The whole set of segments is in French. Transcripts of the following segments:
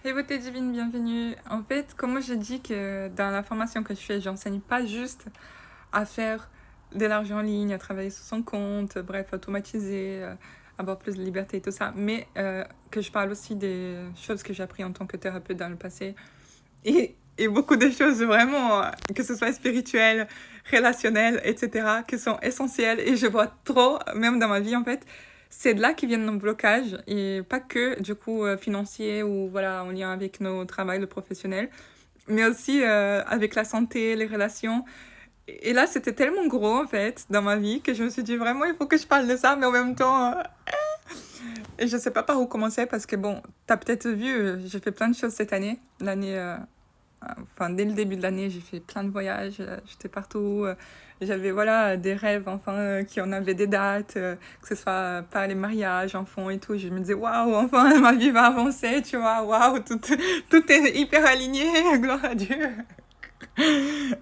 Hey beauté divine, bienvenue. En fait, comme moi j'ai dit que dans la formation que je fais, j'enseigne pas juste à faire de l'argent en ligne, à travailler sur son compte, bref, automatiser, avoir plus de liberté et tout ça, mais que je parle aussi des choses que j'ai appris en tant que thérapeute dans le passé et beaucoup de choses vraiment, que ce soit spirituelles, relationnelles, etc., qui sont essentielles et je vois trop, même dans ma vie en fait, c'est de là qui viennent nos blocages et pas que du coup financiers ou voilà en lien avec nos travails, le professionnel, mais aussi avec la santé, les relations. Et là, c'était tellement gros en fait dans ma vie que je me suis dit vraiment il faut que je parle de ça, mais en même temps, et je sais pas par où commencer parce que bon, t'as peut-être vu, j'ai fait plein de choses cette année, l'année enfin, dès le début de l'année, j'ai fait plein de voyages, j'étais partout. J'avais voilà, des rêves, enfin, qui en avaient des dates, que ce soit par les mariages, enfants et tout. Je me disais, waouh, enfin, ma vie va avancer, tu vois, waouh, tout est hyper aligné, gloire à Dieu.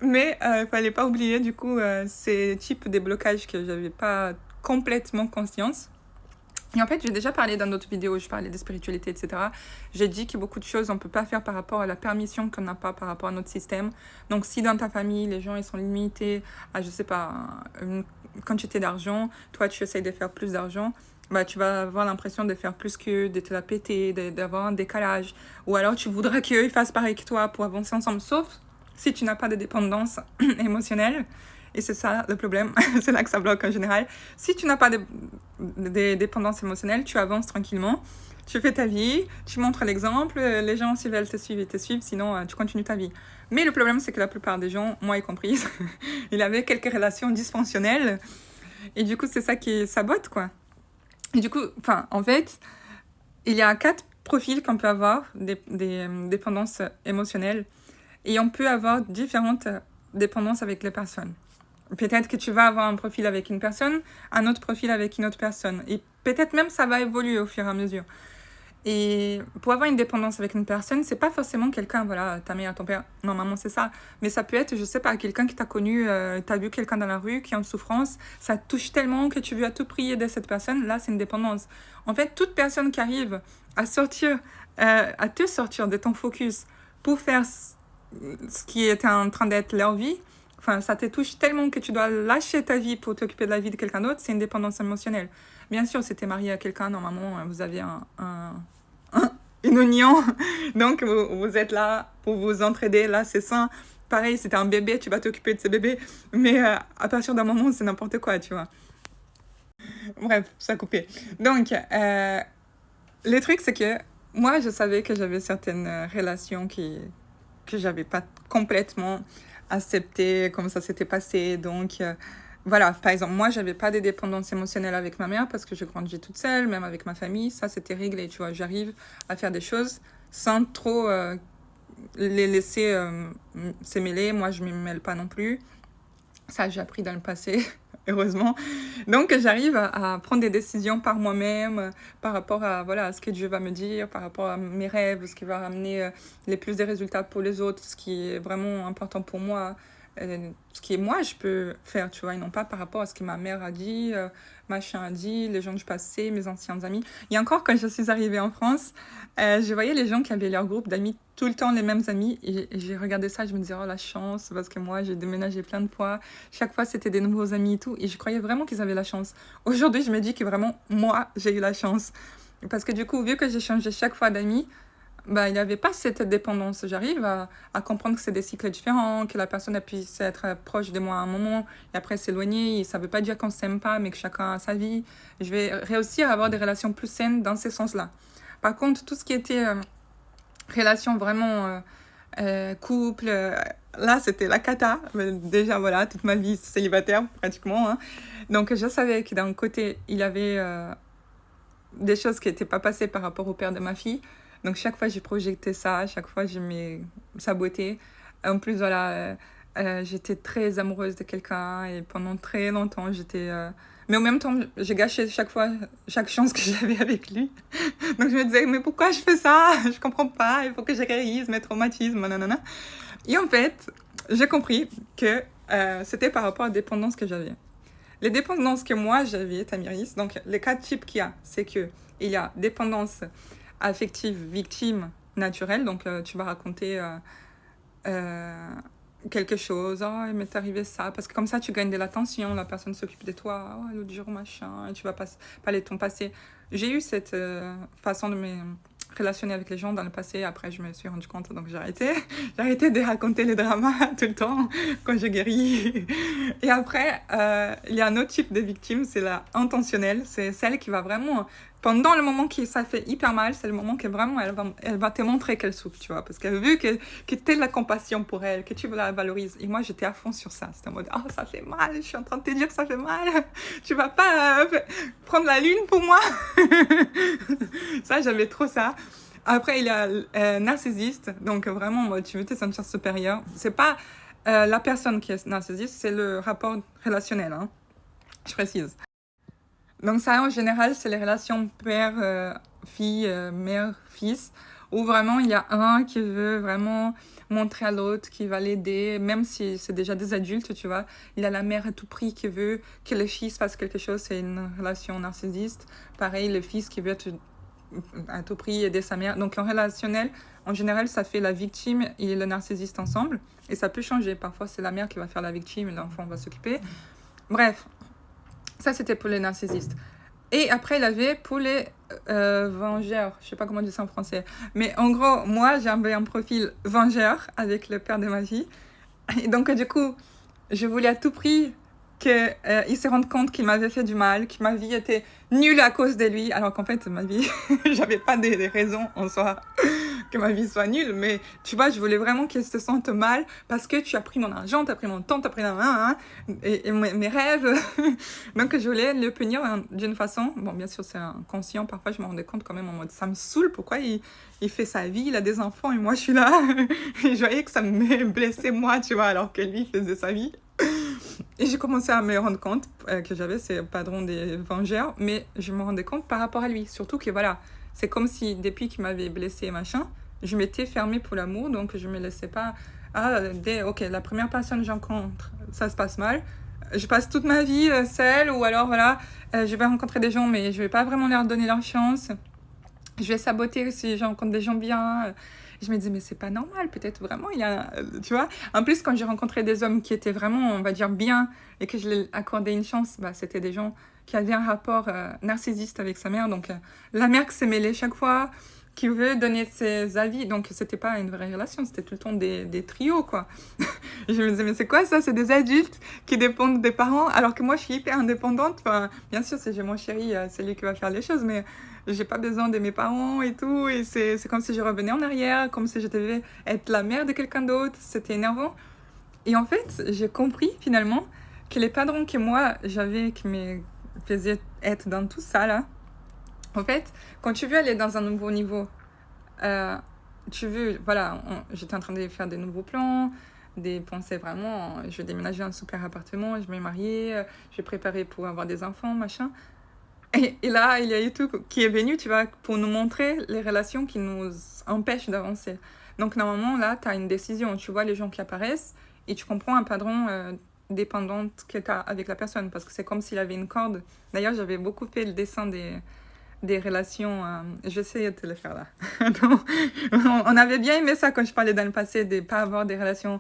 Mais il fallait pas oublier, du coup, ces types de blocages que j'avais pas complètement conscience. Et en fait, j'ai déjà parlé dans d'autres vidéos, je parlais de spiritualité, etc. J'ai dit que beaucoup de choses, on ne peut pas faire par rapport à la permission qu'on n'a pas par rapport à notre système. Donc, si dans ta famille, les gens, ils sont limités à, je sais pas, une quantité d'argent, toi, tu essayes de faire plus d'argent, bah, tu vas avoir l'impression de faire plus qu'eux, de te la péter, d'avoir un décalage. Ou alors, tu voudrais qu'eux, ils fassent pareil que toi pour avancer ensemble. Sauf si tu n'as pas de dépendance émotionnelle. Et c'est ça le problème, c'est là que ça bloque en général. Si tu n'as pas de dépendance émotionnelle, tu avances tranquillement, tu fais ta vie, tu montres l'exemple, les gens s'ils veulent te suivre, ils te suivent, sinon tu continues ta vie. Mais le problème c'est que la plupart des gens, moi y compris, ils avaient quelques relations dysfonctionnelles et du coup c'est ça qui sabote quoi. Et du coup, enfin en fait, il y a 4 profils qu'on peut avoir des dépendances émotionnelles et on peut avoir différentes dépendances avec les personnes. Peut-être que tu vas avoir un profil avec une personne, un autre profil avec une autre personne. Et peut-être même ça va évoluer au fur et à mesure. Et pour avoir une dépendance avec une personne, c'est pas forcément quelqu'un, voilà, ta mère, ton père, normalement c'est ça. Mais ça peut être, je sais pas, quelqu'un qui t'a connu, t'as vu quelqu'un dans la rue qui est en souffrance, ça te touche tellement que tu veux à tout prix aider cette personne, là c'est une dépendance. En fait, toute personne qui arrive à sortir, à te sortir de ton focus pour faire ce qui est en train d'être leur vie, enfin, ça te touche tellement que tu dois lâcher ta vie pour t'occuper de la vie de quelqu'un d'autre, c'est une dépendance émotionnelle. Bien sûr, si t'es marié à quelqu'un, normalement, vous avez une union, donc vous êtes là pour vous entraider, là, c'est sain. Pareil, si t'es un bébé, tu vas t'occuper de ce bébé, mais à partir d'un moment, c'est n'importe quoi, tu vois. Bref, ça a coupé. Donc, le truc, c'est que moi, je savais que j'avais certaines relations que j'avais pas complètement accepté comme ça s'était passé. Donc, voilà, par exemple, moi, j'avais pas de dépendance émotionnelle avec ma mère parce que je grandis toute seule, même avec ma famille. Ça, c'était réglé, tu vois. J'arrive à faire des choses sans trop les laisser se mêler. Moi, je ne me mêle pas non plus. Ça, j'ai appris dans le passé, heureusement. Donc, j'arrive à prendre des décisions par moi-même, par rapport à, voilà, ce que Dieu va me dire, par rapport à mes rêves, ce qui va ramener les plus de résultats pour les autres, ce qui est vraiment important pour moi, ce qui est moi, je peux faire, tu vois, et non pas par rapport à ce que ma mère a dit, machin a dit, les gens du passé, mes anciens amis. Il y a encore, quand je suis arrivée en France, je voyais les gens qui avaient leur groupe d'amis, tout le temps les mêmes amis, et j'ai regardé ça, je me disais, oh la chance, parce que moi, j'ai déménagé plein de fois, chaque fois, c'était des nouveaux amis et tout. Et je croyais vraiment qu'ils avaient la chance. Aujourd'hui, je me dis que vraiment, moi, j'ai eu la chance. Parce que du coup, vu que j'ai changé chaque fois d'amis, bah, il n'y avait pas cette dépendance. J'arrive à comprendre que c'est des cycles différents, que la personne elle puisse être proche de moi à un moment et après s'éloigner. Et ça ne veut pas dire qu'on ne s'aime pas, mais que chacun a sa vie. Je vais réussir à avoir des relations plus saines dans ces sens-là. Par contre, tout ce qui était relation vraiment couple, là c'était la cata. Mais déjà voilà, toute ma vie célibataire pratiquement. Hein. Donc je savais que d'un côté, il y avait des choses qui n'étaient pas passées par rapport au père de ma fille. Donc chaque fois j'ai projeté ça, chaque fois j'ai mis sa beauté. En plus voilà, j'étais très amoureuse de quelqu'un et pendant très longtemps j'étais... Mais en même temps, j'ai gâché chaque fois, chaque chance que j'avais avec lui. Donc je me disais, mais pourquoi je fais ça? Je comprends pas, il faut que je guérisse mes traumatismes, nanana. Et en fait, j'ai compris que c'était par rapport à la dépendance que j'avais. Les dépendances que moi j'avais, Tamiris, donc les 4 types qu'il y a, c'est que il y a dépendance affective victime, naturel. Donc, tu vas raconter quelque chose. Oh, il m'est arrivé ça. Parce que comme ça, tu gagnes de l'attention. La personne s'occupe de toi. Oh, l'autre jour, machin. Et tu vas parler de ton passé. J'ai eu cette façon de me relationner avec les gens dans le passé. Après, je me suis rendu compte. Donc, j'ai arrêté. J'ai arrêté de raconter les dramas tout le temps quand je guéris. Et après, il y a un autre type de victime. C'est la intentionnelle. C'est celle qui va vraiment... Pendant le moment qui ça fait hyper mal, c'est le moment que vraiment elle va te montrer qu'elle souffre, tu vois. Parce qu'elle veut que tu aies de la compassion pour elle, que tu la valorises. Et moi, j'étais à fond sur ça. C'était en mode, oh, ça fait mal, je suis en train de te dire que ça fait mal. Tu vas pas prendre la lune pour moi. Ça, j'avais trop ça. Après, il y a narcissiste. Donc, vraiment, moi, tu veux te sentir supérieur. C'est pas la personne qui est narcissiste, c'est le rapport relationnel, hein. Je précise. Donc ça, en général, c'est les relations père-fille, mère-fils, où vraiment il y a un qui veut vraiment montrer à l'autre, qui va l'aider, même si c'est déjà des adultes, tu vois. Il y a la mère à tout prix qui veut que le fils fasse quelque chose, c'est une relation narcissiste. Pareil, le fils qui veut à tout prix aider sa mère. Donc en relationnel, en général, ça fait la victime et le narcissiste ensemble. Et ça peut changer. Parfois, c'est la mère qui va faire la victime et l'enfant va s'occuper. Bref. Ça, c'était pour les narcissistes. Et après, il y avait pour les vengeurs. Je sais pas comment dire ça en français. Mais en gros, moi, j'avais un profil vengeur avec le père de ma vie. Et donc, du coup, je voulais à tout prix qu'il se rende compte qu'il m'avait fait du mal, que ma vie était nulle à cause de lui. Alors qu'en fait, ma vie, j'avais pas des raisons en soi que ma vie soit nulle. Mais tu vois, je voulais vraiment qu'il se sente mal parce que tu as pris mon argent, tu as pris mon temps, tu as pris et mes rêves. Donc, je voulais le punir d'une façon. Bon, bien sûr, c'est inconscient. Parfois, je me rendais compte quand même en mode ça me saoule. Pourquoi il fait sa vie, il a des enfants et moi, je suis là. Et je voyais que ça me blessait moi, tu vois, alors que lui faisait sa vie. Et j'ai commencé à me rendre compte que j'avais ces padrons des vengeurs, mais je me rendais compte par rapport à lui. Surtout que voilà, c'est comme si depuis qu'il m'avait blessé machin, je m'étais fermée pour l'amour, donc je me laissais pas... ok, la première personne que j'encontre, ça se passe mal. Je passe toute ma vie seule, ou alors voilà, je vais rencontrer des gens, mais je vais pas vraiment leur donner leur chance. Je vais saboter si je rencontre des gens bien. Je me disais, mais c'est pas normal, peut-être vraiment, il y a... Tu vois. En plus, quand j'ai rencontré des hommes qui étaient vraiment, on va dire, bien, et que je leur accordais une chance, bah, c'était des gens qui avaient un rapport narcissiste avec sa mère. Donc, la mère qui s'est mêlée chaque fois, qui veut donner ses avis. Donc, c'était pas une vraie relation, c'était tout le temps des trios, quoi. Je me disais, mais c'est quoi ça? C'est des adultes qui dépendent des parents, alors que moi, je suis hyper indépendante. Enfin, bien sûr, si j'ai mon chéri, c'est lui qui va faire les choses, mais j'ai pas besoin de mes parents et tout. Et c'est comme si je revenais en arrière, comme si je devais être la mère de quelqu'un d'autre. C'était énervant. Et en fait, j'ai compris finalement que les padrons que moi j'avais, qui me faisaient être dans tout ça là, en fait, quand tu veux aller dans un nouveau niveau, euh, tu veux, voilà, j'étais en train de faire des nouveaux plans, des pensées vraiment, je vais déménager dans un super appartement, je vais me marier, je vais préparer pour avoir des enfants, machin. Et là, il y a YouTube qui est venu, tu vois, pour nous montrer les relations qui nous empêchent d'avancer. Donc, normalement, là, tu as une décision. Tu vois les gens qui apparaissent et tu comprends un padron dépendant que tu as avec la personne. Parce que c'est comme s'il avait une corde. D'ailleurs, j'avais beaucoup fait le dessin des relations. Je vais essayer de te le faire là. Donc, on avait bien aimé ça quand je parlais dans le passé, de ne pas avoir des relations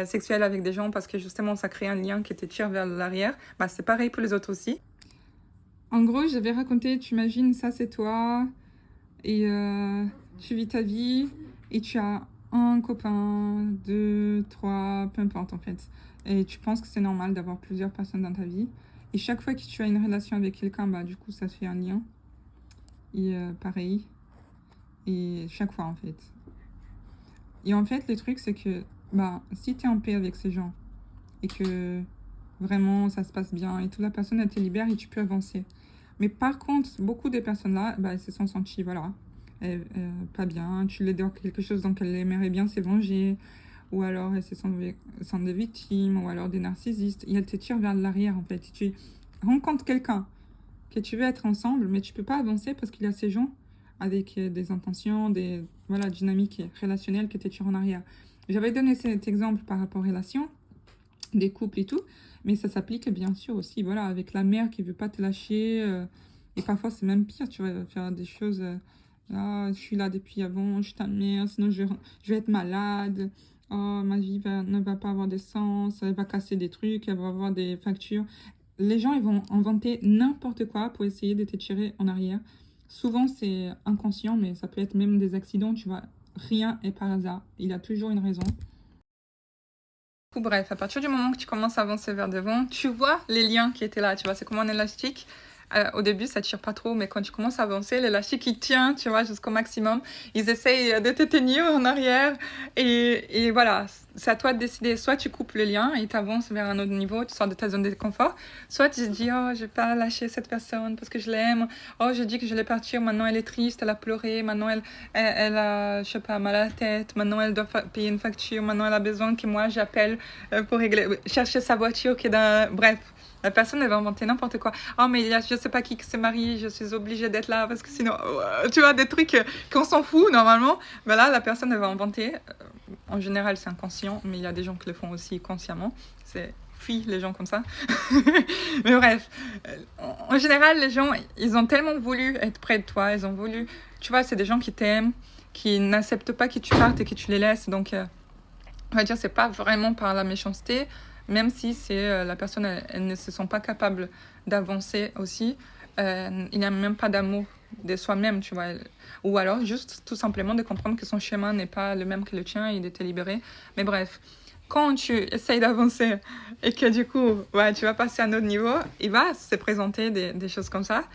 sexuelles avec des gens parce que justement, ça crée un lien qui te tire vers l'arrière. Bah, c'est pareil pour les autres aussi. En gros, j'avais raconté, tu imagines, ça c'est toi, et tu vis ta vie, et tu as un copain, deux, trois, peu importe en fait. Et tu penses que c'est normal d'avoir plusieurs personnes dans ta vie. Et chaque fois que tu as une relation avec quelqu'un, bah du coup ça te fait un lien. Et pareil. Et chaque fois en fait. Et en fait, le truc c'est que, bah, si tu es en paix avec ces gens, et que vraiment ça se passe bien, et toute la personne elle te libère et tu peux avancer. Mais par contre, beaucoup des personnes-là, bah, elles se sont senties, voilà, pas bien. Tu les donnes quelque chose dont elles aimeraient bien se venger. Ou alors elles se sentent des victimes. Ou alors des narcissistes. Et elles te tirent vers l'arrière, en fait. Tu rencontres quelqu'un que tu veux être ensemble, mais tu peux pas avancer parce qu'il y a ces gens avec des intentions, des dynamiques relationnelles qui te tirent en arrière. J'avais donné cet exemple par rapport aux relations, des couples et tout. Mais ça s'applique bien sûr aussi, voilà, avec la mère qui veut pas te lâcher. Et parfois, c'est même pire, tu vas faire des choses là, je suis là depuis avant, je t'emmerde, sinon je vais être malade. Oh, ma vie ne va pas avoir de sens, elle va casser des trucs, elle va avoir des factures. Les gens, ils vont inventer n'importe quoi pour essayer de te tirer en arrière. Souvent, c'est inconscient, mais ça peut être même des accidents, tu vois. Rien est par hasard. Il a toujours une raison. Bref, à partir du moment que tu commences à avancer vers devant, tu vois les liens qui étaient là, tu vois, c'est comme un élastique. Au début, ça tire pas trop, mais quand tu commences à avancer, l'élastique, il tient, tu vois, jusqu'au maximum. Ils essayent de te tenir en arrière. Et voilà, c'est à toi de décider. Soit tu coupes le lien et tu avances vers un autre niveau, tu sors de ta zone de confort. Soit tu te dis, oh, je vais pas lâcher cette personne parce que je l'aime. Oh, je dis que je vais partir, maintenant elle est triste, elle a pleuré, maintenant elle a, je sais pas, mal à la tête, maintenant elle doit payer une facture, maintenant elle a besoin que moi j'appelle pour régler, chercher sa voiture qui est dans... Bref. La personne, elle va inventer n'importe quoi. Oh, mais il y a je sais pas qui s'est marié, je suis obligée d'être là parce que sinon, tu vois, des trucs qu'on s'en fout normalement. Ben là, la personne, elle va inventer. En général, c'est inconscient, mais il y a des gens qui le font aussi consciemment. C'est fuis les gens comme ça. Mais bref, en général, les gens, ils ont tellement voulu être près de toi, ils ont voulu. Tu vois, c'est des gens qui t'aiment, qui n'acceptent pas que tu partes et que tu les laisses. Donc, on va dire, c'est pas vraiment par la méchanceté. Même si c'est la personne, elle ne se sent pas capable d'avancer aussi, il n'y a même pas d'amour de soi-même, tu vois. Ou alors juste tout simplement de comprendre que son chemin n'est pas le même que le tien et de te libérer. Mais bref, quand tu essayes d'avancer et que du coup, ouais, tu vas passer à un autre niveau, il va se présenter des choses comme ça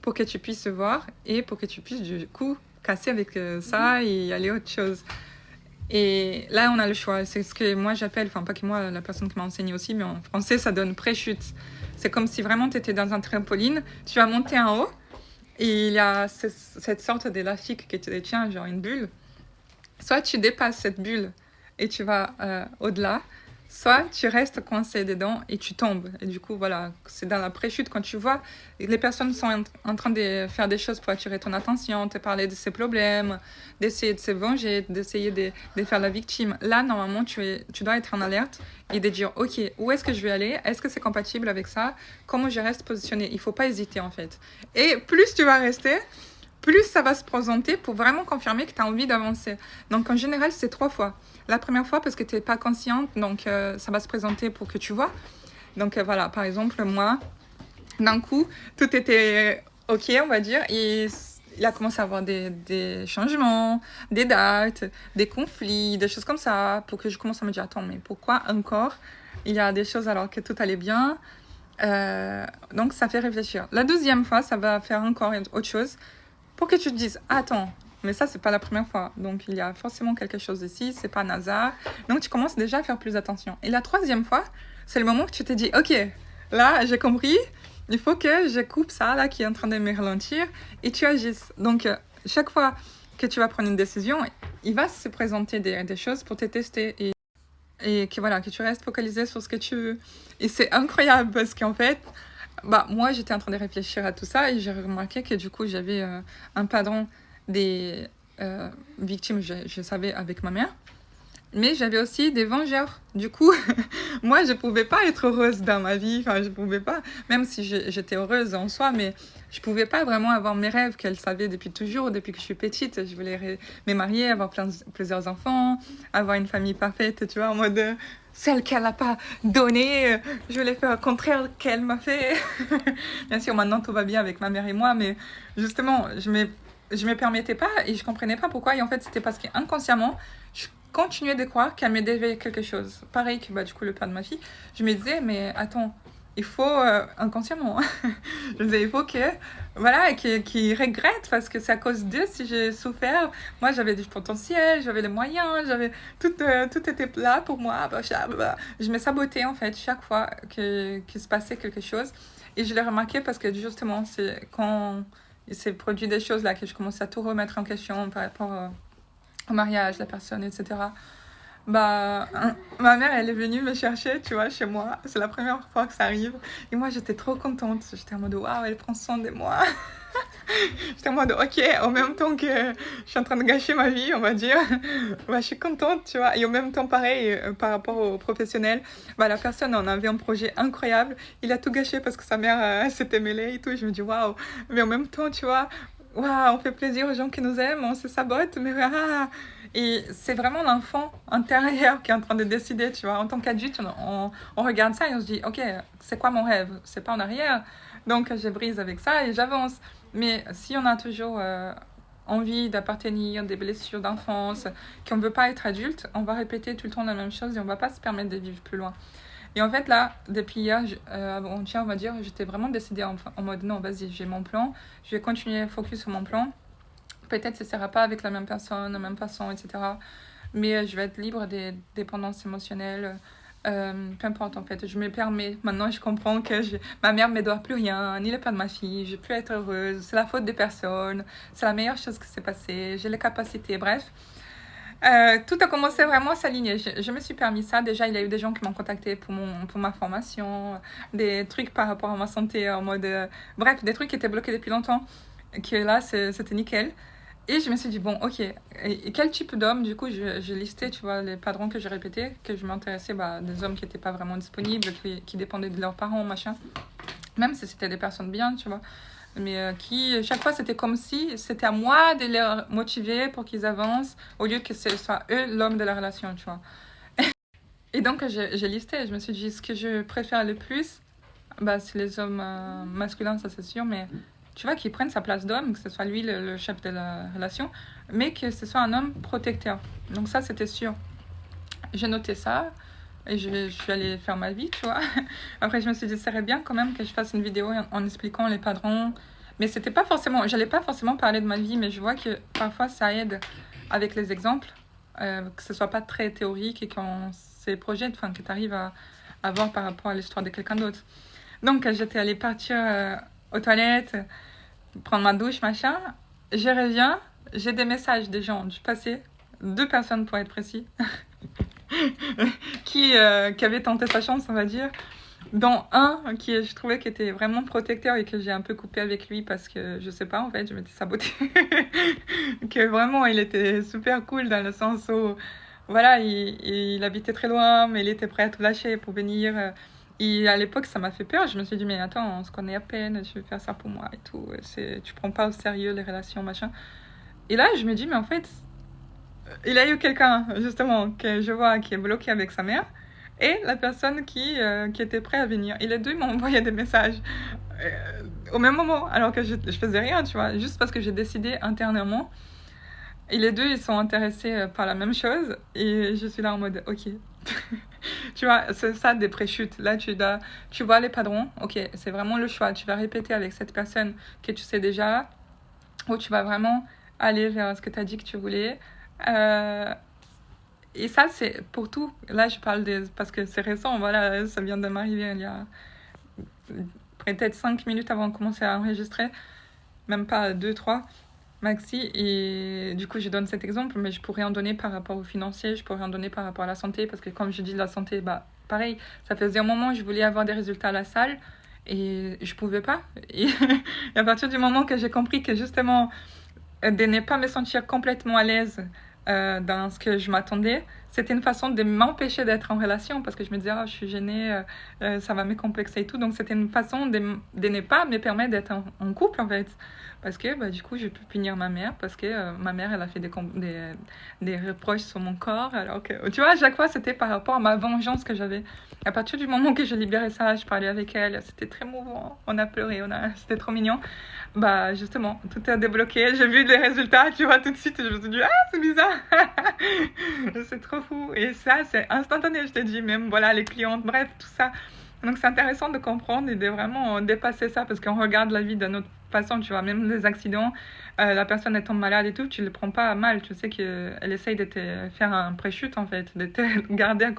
pour que tu puisses voir et pour que tu puisses du coup casser avec ça et aller à autre chose. Et là, on a le choix. C'est ce que moi j'appelle, enfin pas que moi, la personne qui m'a enseigné aussi, mais en français, ça donne pré-chute. C'est comme si vraiment tu étais dans un trampoline, tu vas monter en haut, et il y a cette sorte d'élastique qui te tient, genre une bulle. Soit tu dépasses cette bulle et tu vas au-delà, soit tu restes coincé dedans et tu tombes. Et du coup, voilà, c'est dans la pré-chute quand tu vois les personnes sont en train de faire des choses pour attirer ton attention, te parler de ses problèmes, d'essayer de se venger, d'essayer de faire la victime. Là, normalement, tu dois être en alerte et de dire, OK, où est-ce que je vais aller? Est-ce que c'est compatible avec ça? Comment je reste positionné? Il ne faut pas hésiter, en fait. Et plus tu vas rester, plus ça va se présenter pour vraiment confirmer que tu as envie d'avancer. Donc, en général, c'est 3 fois. La première fois, parce que tu n'es pas consciente, donc ça va se présenter pour que tu vois. Donc, voilà, par exemple, moi, d'un coup, tout était OK, on va dire, et il a commencé à avoir des changements, des dates, des conflits, des choses comme ça, pour que je commence à me dire, attends, mais pourquoi encore il y a des choses alors que tout allait bien? Donc, ça fait réfléchir. La deuxième fois, ça va faire encore autre chose, pour que tu te dises, attends, mais ça, c'est pas la première fois. Donc, il y a forcément quelque chose ici, c'est pas un hasard. Donc, tu commences déjà à faire plus attention. Et la troisième fois, c'est le moment que tu te dis, OK, là, j'ai compris, il faut que je coupe ça, là, qui est en train de me ralentir, et tu agisses. Donc, chaque fois que tu vas prendre une décision, il va se présenter des choses pour te tester et que, voilà, que tu restes focalisé sur ce que tu veux. Et c'est incroyable parce qu'en fait, bah, moi, j'étais en train de réfléchir à tout ça et j'ai remarqué que du coup, j'avais un padron des victimes, je savais, avec ma mère. Mais j'avais aussi des vengeurs. Du coup, moi, je pouvais pas être heureuse dans ma vie. Enfin, je pouvais pas, même si j'étais heureuse en soi, mais je pouvais pas vraiment avoir mes rêves qu'elle savait depuis toujours, depuis que je suis petite. Je voulais me marier, avoir plusieurs enfants, avoir une famille parfaite, tu vois, en mode celle qu'elle n'a pas donnée. Je voulais faire le contraire qu'elle m'a fait. Bien sûr, maintenant, tout va bien avec ma mère et moi, mais justement, je me permettais pas et je comprenais pas pourquoi. Et en fait, c'était parce qu'inconsciemment, je continuais de croire qu'elle me devait quelque chose. Pareil que bah, du coup le père de ma fille. Je me disais, mais attends, il faut inconsciemment. Je me disais, il faut que, voilà, qu'il regrette parce que c'est à cause d'eux si j'ai souffert. Moi, j'avais du potentiel, j'avais les moyens, tout était là pour moi. Je me sabotais en fait chaque fois qu'il se passait quelque chose. Et je l'ai remarqué parce que justement, c'est quand il s'est produit des choses là que je commençais à tout remettre en question par rapport au mariage, la personne, etc. Bah, ma mère, elle est venue me chercher, tu vois, chez moi. C'est la première fois que ça arrive. Et moi, j'étais trop contente. J'étais en mode, waouh, elle prend soin de moi. J'étais en mode, ok, en même temps que je suis en train de gâcher ma vie, on va dire, bah, je suis contente, tu vois. Et en même temps, pareil, par rapport aux professionnels, bah, la personne, on avait un projet incroyable. Il a tout gâché parce que sa mère s'était mêlée et tout. Je me dis, waouh. Mais en même temps, tu vois, waouh, on fait plaisir aux gens qui nous aiment, on se sabote, mais ah. Et c'est vraiment l'enfant intérieur qui est en train de décider, tu vois. En tant qu'adulte, on regarde ça et on se dit, ok, c'est quoi mon rêve? C'est pas en arrière. Donc je brise avec ça et j'avance. Mais si on a toujours envie d'appartenir, des blessures d'enfance, qu'on ne veut pas être adulte, on va répéter tout le temps la même chose et on va pas se permettre de vivre plus loin. Et en fait, là, depuis hier, avant-hier, on va dire, j'étais vraiment décidée en mode non, vas-y, j'ai mon plan, je vais continuer à focus sur mon plan. Peut-être que ce ne sera pas avec la même personne, la même façon, etc. Mais je vais être libre des dépendances émotionnelles. Peu importe, en fait, je me permets. Maintenant, je comprends que ma mère ne me doit plus rien, ni le père de ma fille. Je peux être heureuse. C'est la faute des personnes. C'est la meilleure chose qui s'est passée. J'ai les capacités. Bref, tout a commencé vraiment à s'aligner. Je me suis permis ça. Déjà, il y a eu des gens qui m'ont contacté pour ma formation, des trucs par rapport à ma santé, en mode. Bref, des trucs qui étaient bloqués depuis longtemps. Que là, c'était nickel. Et je me suis dit, bon, ok, et quel type d'homme, du coup, j'ai listé, tu vois, les padrons que j'ai répétés, que je m'intéressais, bah, des hommes qui n'étaient pas vraiment disponibles, qui dépendaient de leurs parents, machin. Même si c'était des personnes bien, tu vois. Mais qui, chaque fois, c'était comme si c'était à moi de les motiver pour qu'ils avancent, au lieu que ce soit eux l'homme de la relation, tu vois. Et donc, j'ai listé, je me suis dit, ce que je préfère le plus, bah, c'est les hommes masculins, ça c'est sûr, mais tu vois, qui prennent sa place d'homme, que ce soit lui le chef de la relation, mais que ce soit un homme protecteur. Donc ça, c'était sûr. J'ai noté ça et je suis allée faire ma vie, tu vois. Après, je me suis dit, ça serait bien quand même que je fasse une vidéo en expliquant les padrons. Mais c'était pas forcément, j'allais pas forcément parler de ma vie, mais je vois que parfois ça aide avec les exemples, que ce soit pas très théorique et qu'on se projette, enfin, que tu arrives à voir par rapport à l'histoire de quelqu'un d'autre. Donc, j'étais allée partir aux toilettes, prendre ma douche, machin. Je reviens, j'ai des messages des gens du passé, 2 personnes pour être précis, qui avaient tenté sa chance, on va dire. Dont un qui, je trouvais, qui était vraiment protecteur et que j'ai un peu coupé avec lui parce que, je sais pas, en fait, je m'étais sabotée. Que vraiment, il était super cool dans le sens où, voilà, il habitait très loin, mais il était prêt à tout lâcher pour venir. Et à l'époque, ça m'a fait peur. Je me suis dit, mais attends, on se connaît à peine, tu veux faire ça pour moi et tout. Tu prends pas au sérieux les relations, machin. Et là, je me dis, mais en fait, il a eu quelqu'un, justement, que je vois qui est bloqué avec sa mère et la personne qui était prête à venir. Et les deux m'ont envoyé des messages au même moment, alors que je faisais rien, tu vois, juste parce que j'ai décidé intérieurement. Et les deux, ils sont intéressés par la même chose. Et je suis là en mode, ok. Tu vois, c'est ça des pré-chutes. Là, tu vois les padrons. Ok, c'est vraiment le choix. Tu vas répéter avec cette personne que tu sais déjà. Ou tu vas vraiment aller vers ce que tu as dit que tu voulais. Euh, et ça, c'est pour tout. Là, je parle parce que c'est récent. Voilà, ça vient de m'arriver il y a peut-être 5 minutes avant de commencer à enregistrer. Même pas 2, 3 maxi. Et du coup, je donne cet exemple, mais je pourrais en donner par rapport au financier, je pourrais en donner par rapport à la santé, parce que comme je dis, la santé, bah, pareil, ça faisait un moment que je voulais avoir des résultats à la salle, et je pouvais pas. Et à partir du moment que j'ai compris que justement, de ne pas me sentir complètement à l'aise dans ce que je m'attendais, c'était une façon de m'empêcher d'être en relation parce que je me disais, oh, je suis gênée, ça va me complexer et tout. Donc, c'était une façon de ne pas me permettre d'être en couple en fait. Parce que bah, du coup, je peux punir ma mère parce que ma mère, elle a fait des reproches sur mon corps. Alors que, tu vois, à chaque fois, c'était par rapport à ma vengeance que j'avais. À partir du moment que j'ai libéré ça, je parlais avec elle, c'était très mouvant. On a pleuré, c'était trop mignon. Bah justement, tout est débloqué. J'ai vu les résultats, tu vois, tout de suite. Et je me suis dit, ah, c'est bizarre. C'est trop fou. Et ça, c'est instantané, je te dis. Même, voilà, les clientes, bref, tout ça. Donc, c'est intéressant de comprendre et de vraiment dépasser ça parce qu'on regarde la vie d'une autre façon, tu vois. Même les accidents, la personne elle tombe malade et tout, tu ne le prends pas mal. Tu sais qu'elle essaye de te faire un pré-chute, en fait, de te garder à côté.